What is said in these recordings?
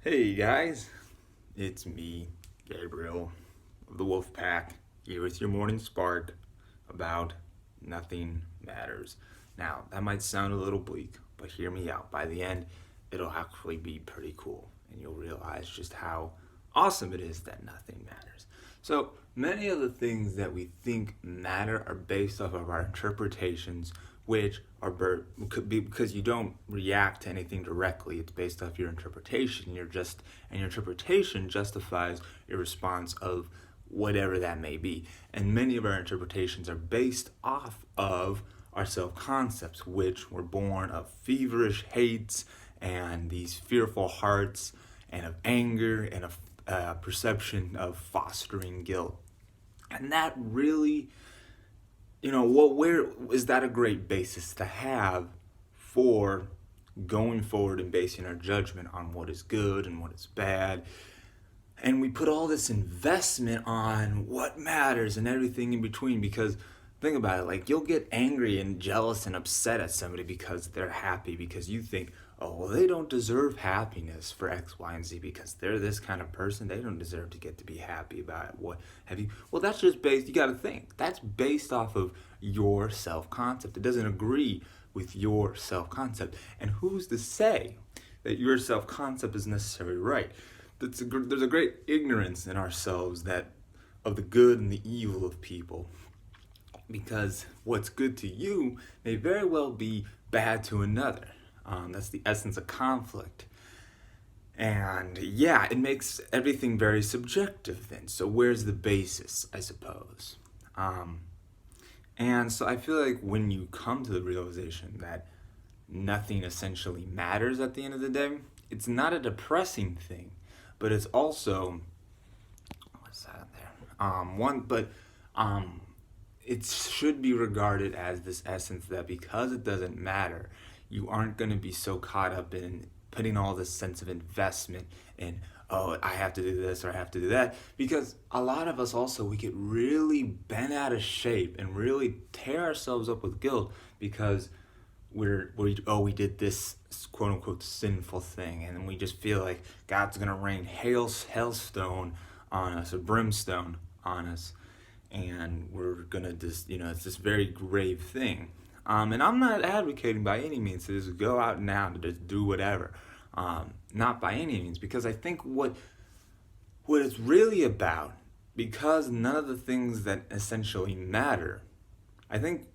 Hey guys, it's me, Gabriel of the Wolf Pack, here with your morning spark about nothing matters. Now, that might sound a little bleak, but hear me out. By the end, it'll actually be pretty cool, and you'll realize just how awesome it is that nothing matters. So, many of the things that we think matter are based off of our interpretations, which could be because you don't react to anything directly. It's based off your interpretation. And your interpretation justifies your response of whatever that may be. And many of our interpretations are based off of our self concepts, which were born of feverish hates and these fearful hearts, and of anger and of perception of fostering guilt. And that really, where is that a great basis to have for going forward and basing our judgment on what is good and what is bad? And we put all this investment on what matters and everything in between, because think about it, like, you'll get angry and jealous and upset at somebody because they're happy, because you think, oh well, they don't deserve happiness for X, Y, and Z because they're this kind of person. They don't deserve to get to be happy about it. What have you? Well, that's just based, you got to think, that's based off of your self-concept. It doesn't agree with your self-concept. And who's to say that your self-concept is necessarily right? There's a great ignorance in ourselves that of the good and the evil of people, because what's good to you may very well be bad to another. That's the essence of conflict. And yeah, it makes everything very subjective then. So where's the basis, I suppose? And so I feel like when you come to the realization that nothing essentially matters at the end of the day, it's not a depressing thing, but it's also, what's that there? It should be regarded as this essence that because it doesn't matter, you aren't going to be so caught up in putting all this sense of investment in, oh, I have to do this or I have to do that. Because a lot of us also, we get really bent out of shape and really tear ourselves up with guilt because we did this quote unquote sinful thing, and then we just feel like God's gonna rain hailstone on us, or brimstone on us, and we're gonna just, it's this very grave thing. And I'm not advocating by any means to just go out now to just do whatever. Not by any means, because I think what it's really about, because none of the things that essentially matter, I think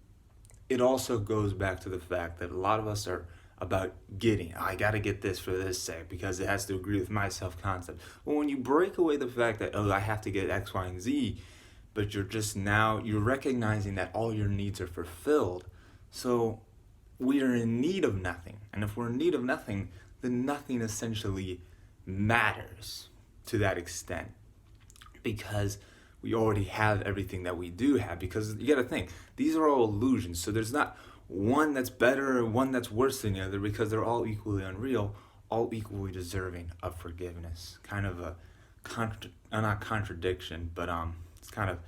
it also goes back to the fact that a lot of us are about getting, oh, I gotta get this for this sake because it has to agree with my self concept. Well, when you break away the fact that, oh, I have to get X, Y, and Z, but you're recognizing that all your needs are fulfilled. So we are in need of nothing. And if we're in need of nothing, then nothing essentially matters to that extent, because we already have everything that we do have. Because you got to think, these are all illusions. So there's not one that's better or one that's worse than the other, because they're all equally unreal, all equally deserving of forgiveness. Kind of a not contradiction, but it's kind of,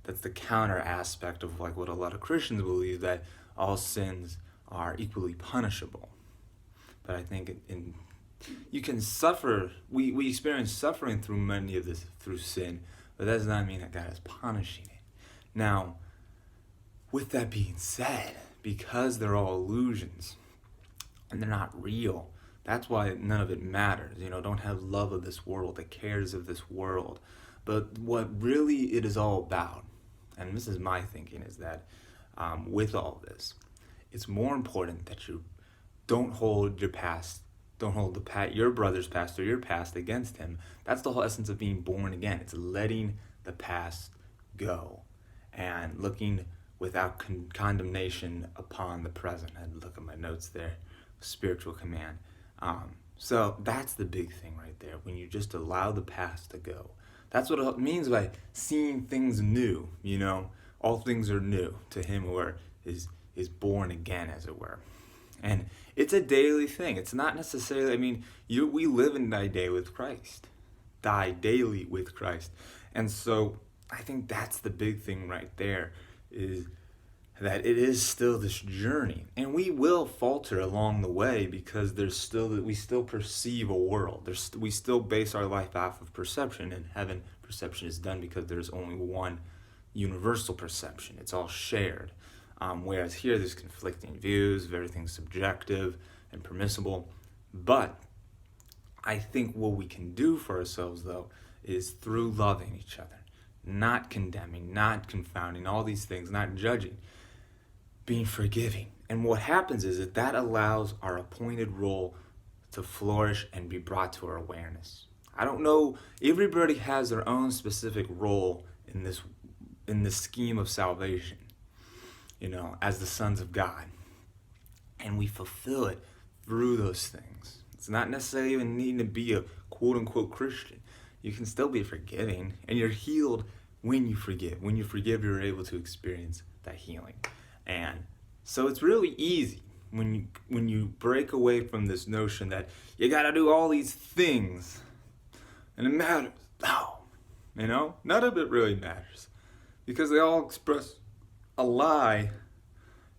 that's the counter aspect of like what a lot of Christians believe, that all sins are equally punishable. But I think you can suffer. We experience suffering through many of this through sin, but that does not mean that God is punishing it. Now, with that being said, because they're all illusions and they're not real, that's why none of it matters. Don't have love of this world, the cares of this world. But what really it is all about, and this is my thinking, is that with all this, it's more important that you don't hold your brother's past or your past against him. That's the whole essence of being born again. It's letting the past go and looking without condemnation upon the present. I had to look at my notes there. Spiritual command. So that's the big thing right there. When you just allow the past to go, that's what it means by seeing things new. All things are new to him who is born again, as it were. And it's a daily thing. It's not necessarily, we live and die daily with Christ. Die daily with Christ. And so I think that's the big thing right there, is that it is still this journey, and we will falter along the way because we still perceive a world. We still base our life off of perception, and heaven perception is done because there's only one universal perception. It's all shared. Whereas here there's conflicting views, everything's subjective and permissible. But I think what we can do for ourselves, though, is through loving each other, not condemning, not confounding, all these things, not judging, being forgiving. And what happens is that allows our appointed role to flourish and be brought to our awareness. I don't know, everybody has their own specific role in this scheme of salvation, as the sons of God. And we fulfill it through those things. It's not necessarily even needing to be a quote-unquote Christian. You can still be forgiving, and you're healed when you forgive. When you forgive, you're able to experience that healing. And so it's really easy when you break away from this notion that you got to do all these things, and it matters. No, none of it really matters, because they all express a lie,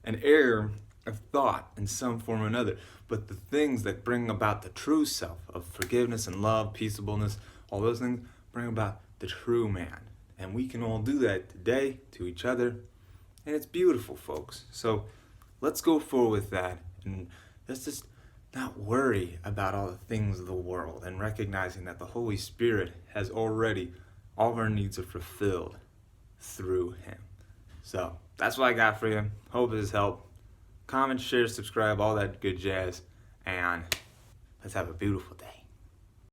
an error of thought in some form or another. But the things that bring about the true self of forgiveness and love, peaceableness, all those things bring about the true man. And we can all do that today to each other. And it's beautiful, folks. So let's go forward with that. And let's just not worry about all the things of the world, and recognizing that the Holy Spirit has already, all of our needs are fulfilled through Him. So that's what I got for you. Hope it has helped. Comment, share, subscribe, all that good jazz. And let's have a beautiful day.